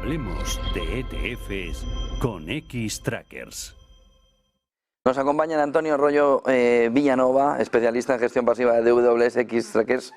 Hablemos de ETFs con Xtrackers. Nos acompaña Antonio Arroyo Villanova, especialista en gestión pasiva de DWS Xtrackers.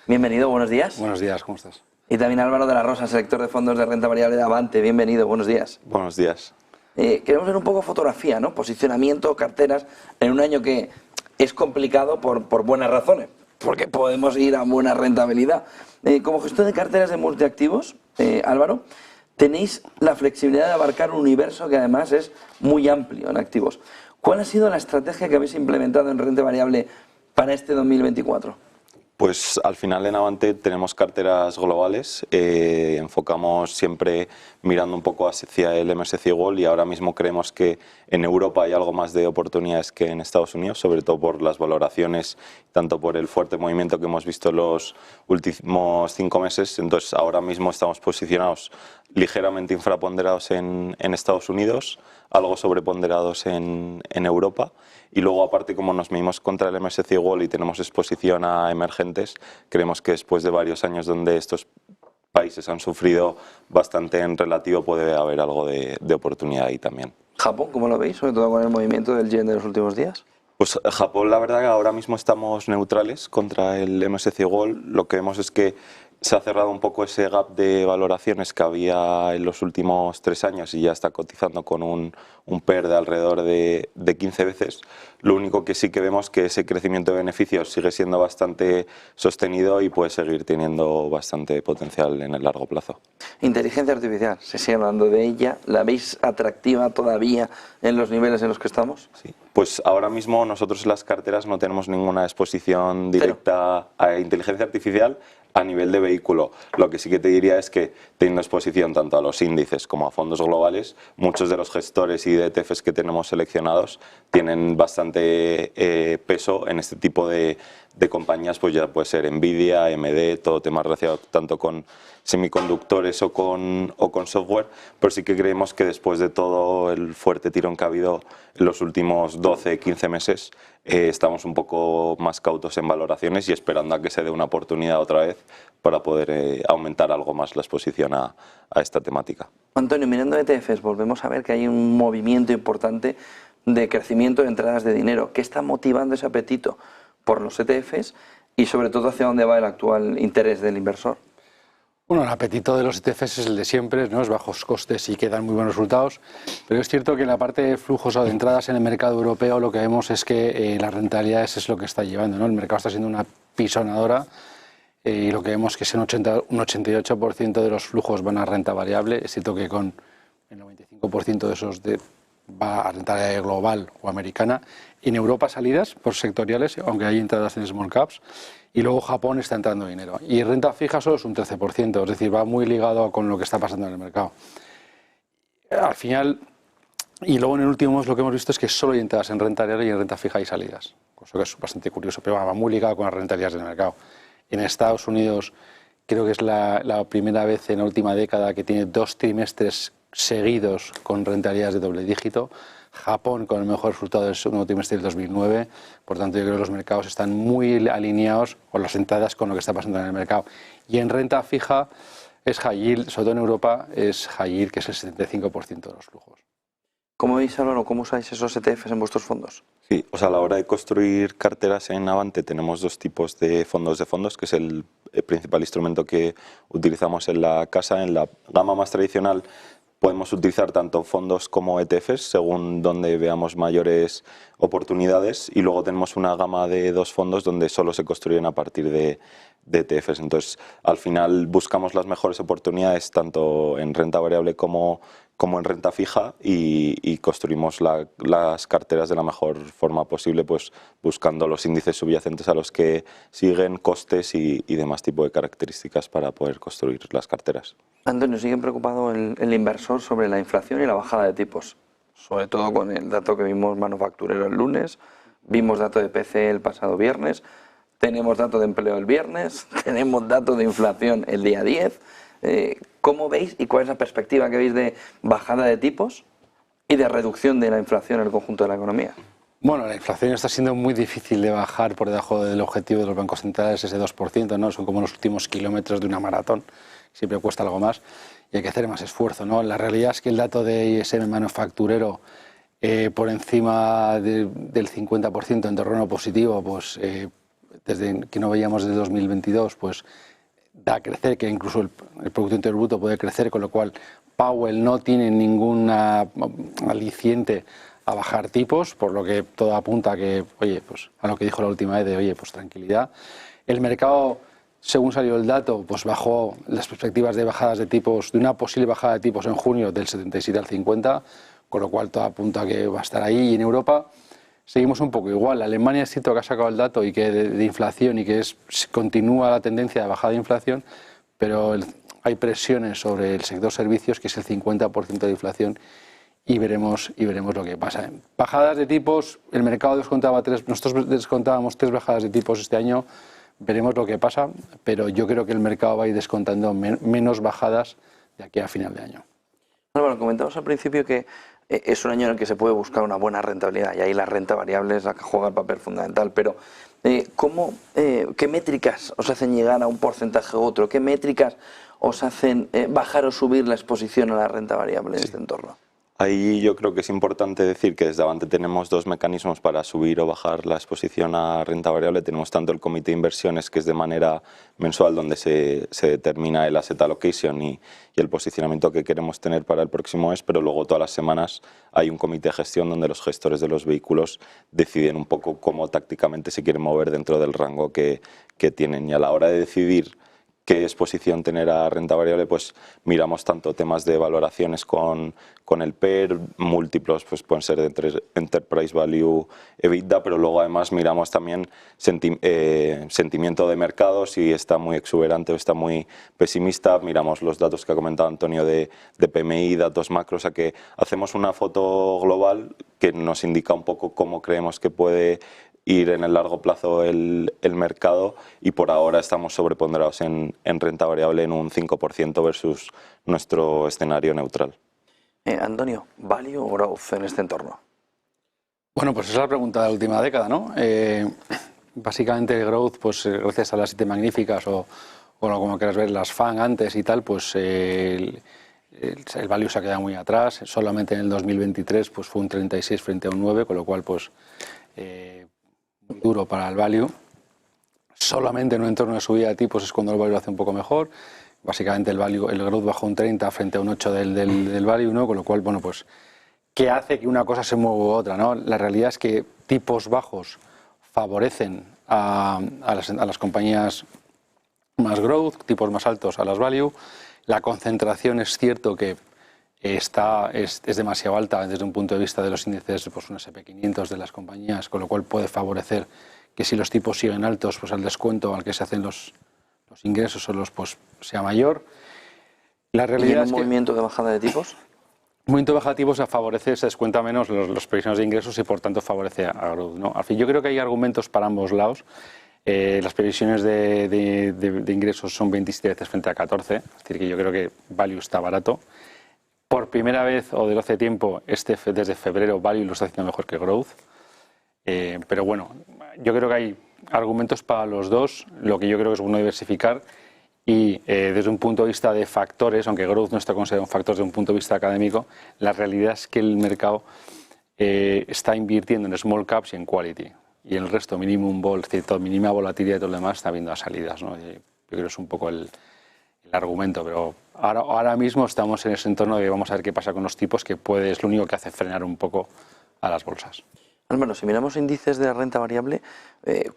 Bienvenido, buenos días. Buenos días, ¿cómo estás? Y también Álvaro de la Rosa, selector de fondos de renta variable de Avante. Bienvenido, buenos días. Buenos días. Queremos ver un poco fotografía, ¿no? Posicionamiento, carteras, en un año que es complicado por buenas razones, porque podemos ir a buena rentabilidad. Como gestor de carteras de multiactivos, Álvaro, tenéis la flexibilidad de abarcar un universo que además es muy amplio en activos. ¿Cuál ha sido la estrategia que habéis implementado en renta variable para este 2024? Pues al final en Avante tenemos carteras globales, enfocamos siempre mirando un poco hacia el MSCI World y ahora mismo creemos que en Europa hay algo más de oportunidades que en Estados Unidos, sobre todo por las valoraciones, tanto por el fuerte movimiento que hemos visto en los últimos 5 meses. Entonces ahora mismo estamos posicionados ligeramente infraponderados en Estados Unidos, algo sobreponderados en Europa. Y luego, aparte, como nos medimos contra el MSCI World y tenemos exposición a emergentes, creemos que después de varios años donde estos países han sufrido bastante en relativo, puede haber algo de oportunidad ahí también. ¿Japón, cómo lo veis, sobre todo con el movimiento del yen de los últimos días? Pues Japón, la verdad que ahora mismo estamos neutrales contra el MSCI World. Lo que vemos es que se ha cerrado un poco ese gap de valoraciones que había en los últimos 3 años y ya está cotizando con un PER de alrededor de 15 veces. Lo único que sí que vemos que ese crecimiento de beneficios sigue siendo bastante sostenido y puede seguir teniendo bastante potencial en el largo plazo. Inteligencia artificial, se sigue hablando de ella. ¿La veis atractiva todavía en los niveles en los que estamos? Sí. Pues ahora mismo nosotros en las carteras no tenemos ninguna exposición directa a inteligencia artificial a nivel de vehículo. Lo que sí que te diría es que teniendo exposición tanto a los índices como a fondos globales, muchos de los gestores y de ETFs que tenemos seleccionados tienen bastante peso en este tipo de compañías, pues ya puede ser Nvidia, AMD, todo tema relacionado tanto con semiconductores o con software, pero sí que creemos que después de todo el fuerte tirón que ha habido en los últimos 12-15 meses, estamos un poco más cautos en valoraciones y esperando a que se dé una oportunidad otra vez para poder aumentar algo más la exposición a esta temática. Antonio, mirando ETFs, volvemos a ver que hay un movimiento importante de crecimiento de entradas de dinero. ¿Qué está motivando ese apetito por los ETFs y sobre todo hacia dónde va el actual interés del inversor? Bueno, el apetito de los ETFs es el de siempre, ¿no? Es bajos costes y que dan muy buenos resultados, pero es cierto que en la parte de flujos o de entradas en el mercado europeo lo que vemos es que las rentabilidades es lo que está llevando, ¿no? El mercado está siendo una pisonadora y lo que vemos es que un 88% de los flujos van a renta variable. Es cierto que con el 95% de esos va a renta variable global o americana. En Europa salidas por sectoriales, aunque hay entradas en small caps. Y luego Japón está entrando dinero. Y renta fija solo es un 13%, es decir, va muy ligado con lo que está pasando en el mercado. Al final, y luego en el último mes lo que hemos visto es que solo hay entradas en renta variable y en renta fija hay salidas. Cosa que es bastante curioso, pero va muy ligado con las rentabilidades del mercado. En Estados Unidos creo que es la primera vez en la última década que tiene 2 trimestres seguidos con rentabilidades de doble dígito. Japón con el mejor resultado del segundo trimestre del 2009, por tanto yo creo que los mercados están muy alineados con las entradas con lo que está pasando en el mercado. Y en renta fija es high yield, sobre todo en Europa es high yield, que es el 75% de los flujos. ¿Cómo veis, Álvaro, cómo usáis esos ETFs en vuestros fondos? Sí, o sea, a la hora de construir carteras en Avante tenemos 2 tipos de fondos, que es el principal instrumento que utilizamos en la casa. En la gama más tradicional podemos utilizar tanto fondos como ETFs según donde veamos mayores oportunidades y luego tenemos una gama de 2 fondos donde solo se construyen a partir de ETFs. Entonces, al final buscamos las mejores oportunidades tanto en renta variable como en renta fija y construimos las carteras de la mejor forma posible, pues buscando los índices subyacentes a los que siguen, costes y demás tipo de características para poder construir las carteras. Antonio, ¿sigue preocupado el inversor sobre la inflación y la bajada de tipos? Sobre todo con el dato que vimos manufacturero el lunes, vimos dato de PCE el pasado viernes, tenemos dato de empleo el viernes, tenemos dato de inflación el día 10. ¿Cómo veis y cuál es la perspectiva que veis de bajada de tipos y de reducción de la inflación en el conjunto de la economía? Bueno, la inflación está siendo muy difícil de bajar por debajo del objetivo de los bancos centrales, ese 2%, ¿no? Son como los últimos kilómetros de una maratón, siempre cuesta algo más y hay que hacer más esfuerzo, ¿no? La realidad es que el dato de ISM manufacturero por encima del 50% en terreno positivo, pues desde que no veíamos desde 2022, pues da a crecer, que incluso el Producto Interior Bruto puede crecer, con lo cual Powell no tiene ningún aliciente a bajar tipos, por lo que todo apunta a que, oye, pues a lo que dijo la última vez de, oye, pues tranquilidad. El mercado, según salió el dato, pues bajó las perspectivas de bajadas de tipos, de una posible bajada de tipos en junio del 77 al 50, con lo cual todo apunta a que va a estar ahí. Y en Europa seguimos un poco igual. Alemania es cierto que ha sacado el dato y que de inflación y que continúa la tendencia de bajada de inflación, pero hay presiones sobre el sector servicios, que es el 50% de inflación, y veremos lo que pasa. Bajadas de tipos, el mercado descontaba nosotros descontábamos 3 bajadas de tipos este año, veremos lo que pasa, pero yo creo que el mercado va a ir descontando menos bajadas de aquí a final de año. Bueno, comentamos al principio que es un año en el que se puede buscar una buena rentabilidad y ahí la renta variable es la que juega el papel fundamental, pero ¿qué métricas os hacen llegar a un porcentaje u otro? ¿Qué métricas os hacen bajar o subir la exposición a la renta variable en este entorno? Ahí yo creo que es importante decir que desde Avante tenemos 2 mecanismos para subir o bajar la exposición a renta variable. Tenemos tanto el comité de inversiones, que es de manera mensual, donde se determina el asset allocation y el posicionamiento que queremos tener para el próximo mes, pero luego todas las semanas hay un comité de gestión donde los gestores de los vehículos deciden un poco cómo tácticamente se quieren mover dentro del rango que tienen. Y a la hora de decidir qué exposición tener a renta variable, pues miramos tanto temas de valoraciones con el PER, múltiplos pues pueden ser de Enterprise Value, EBITDA, pero luego además miramos también sentimiento de mercado, si está muy exuberante o está muy pesimista. Miramos los datos que ha comentado Antonio de PMI, datos macro, o sea que hacemos una foto global que nos indica un poco cómo creemos que puede ir en el largo plazo el mercado, y por ahora estamos sobreponderados en renta variable en un 5% versus nuestro escenario neutral. Antonio, ¿value o growth en este entorno? Bueno, pues esa es la pregunta de la última década, ¿no? Básicamente el growth, pues gracias a las 7 magníficas o como quieras ver, las FAN antes y tal, pues el value se ha quedado muy atrás. Solamente en el 2023 pues fue un 36 frente a un 9, con lo cual pues muy duro para el value. Solamente en un entorno de subida de tipos es cuando el value lo hace un poco mejor. Básicamente el growth bajó un 30 frente a un 8 del value, ¿no? Con lo cual, bueno, pues ¿qué hace que una cosa se mueva u otra, ¿no? La realidad es que tipos bajos favorecen a las compañías más growth, tipos más altos a las value. La concentración es cierto que es demasiado alta desde un punto de vista de los índices, pues un SP500 de las compañías, con lo cual puede favorecer que si los tipos siguen altos, pues el descuento al que se hacen los ingresos pues sea mayor. La realidad es que movimiento de bajada de tipos? Un movimiento de bajada de tipos favorece, se descuenta menos los previsiones de ingresos y por tanto favorece a growth, ¿no? Al fin, yo creo que hay argumentos para ambos lados. Las previsiones de ingresos son 27 veces frente a 14, es decir, que yo creo que value está barato. Por primera vez o desde hace tiempo, desde febrero, value lo está haciendo mejor que growth. Pero bueno, yo creo que hay argumentos para los dos. Lo que yo creo que es bueno diversificar y desde un punto de vista de factores, aunque growth no está considerado un factor desde un punto de vista académico, la realidad es que el mercado está invirtiendo en small caps y en quality. Y el resto, minimum vol, es decir, mínima volatilidad y todo lo demás, está viendo a salidas, ¿no? Yo creo que es un poco el argumento, pero ahora mismo estamos en ese entorno de vamos a ver qué pasa con los tipos, que es lo único que hace frenar un poco a las bolsas. Álvaro, si miramos índices de renta variable,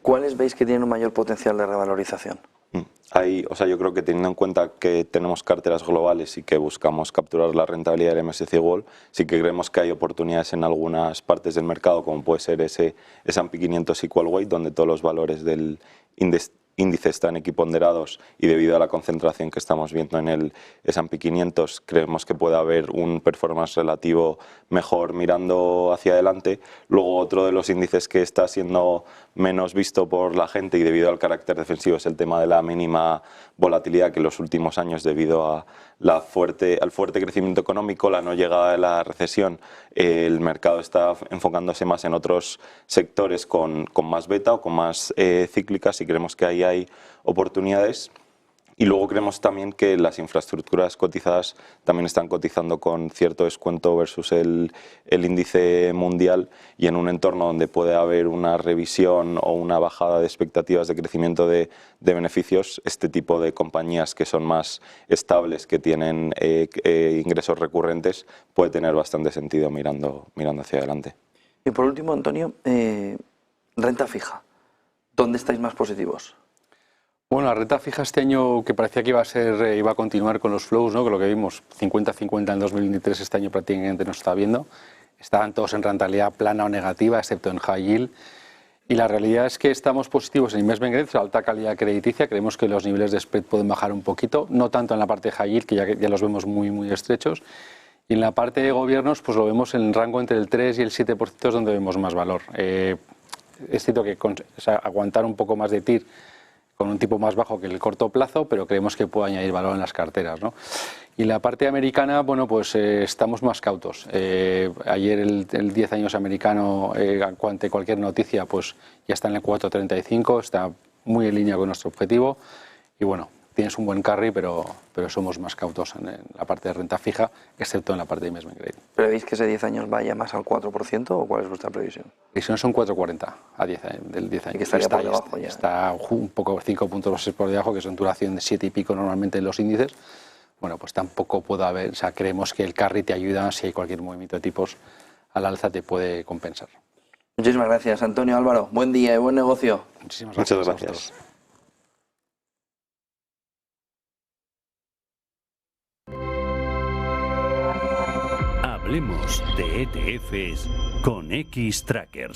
¿cuáles veis que tienen un mayor potencial de revalorización? Yo creo que teniendo en cuenta que tenemos carteras globales y que buscamos capturar la rentabilidad del MSCI World, sí que creemos que hay oportunidades en algunas partes del mercado, como puede ser ese S&P 500 Equal Weight, donde todos los valores del índice están equiponderados y debido a la concentración que estamos viendo en el S&P 500 creemos que puede haber un performance relativo mejor mirando hacia adelante. Luego otro de los índices que está siendo menos visto por la gente y debido al carácter defensivo es el tema de la mínima volatilidad, que en los últimos años debido a al fuerte crecimiento económico, la no llegada de la recesión, el mercado está enfocándose más en otros sectores con más beta o con más cíclicas, y creemos que ahí hay oportunidades. Y luego creemos también que las infraestructuras cotizadas también están cotizando con cierto descuento versus el índice mundial, y en un entorno donde puede haber una revisión o una bajada de expectativas de crecimiento de beneficios, este tipo de compañías que son más estables, que tienen ingresos recurrentes, puede tener bastante sentido mirando hacia adelante. Y por último, Antonio, renta fija. ¿Dónde estáis más positivos? Bueno, la renta fija este año, que parecía que iba a continuar con los flows, ¿no? Con lo que vimos, 50-50 en 2023, este año prácticamente no se está viendo. Estaban todos en rentabilidad plana o negativa, excepto en high yield. Y la realidad es que estamos positivos en investment grade, alta calidad crediticia. Creemos que los niveles de spread pueden bajar un poquito, no tanto en la parte de high yield, que ya los vemos muy estrechos. Y en la parte de gobiernos, pues lo vemos en el rango entre el 3 y el 7%, es donde vemos más valor. Es cierto que aguantar un poco más de TIR con un tipo más bajo que el corto plazo, pero creemos que puede añadir valor en las carteras, ¿no? Y la parte americana, bueno, pues estamos más cautos. Ayer el 10 años americano, ante cualquier noticia, pues ya está en el 4,35, está muy en línea con nuestro objetivo. Y bueno, tienes un buen carry, pero somos más cautos en la parte de renta fija, excepto en la parte de investment grade. ¿Prevéis que ese 10 años vaya más al 4% o cuál es vuestra previsión? Previsiones son 4,40 a 10 años, del 10 años. Y que estaría por debajo ya. Está un poco 5 puntos básicos por debajo, que son duración de 7 y pico normalmente en los índices. Bueno, pues tampoco puede haber, o sea, creemos que el carry te ayuda, si hay cualquier movimiento de tipos al alza te puede compensar. Muchísimas gracias, Antonio, Álvaro. Buen día y buen negocio. Muchas gracias. Hablemos de ETFs con X Trackers.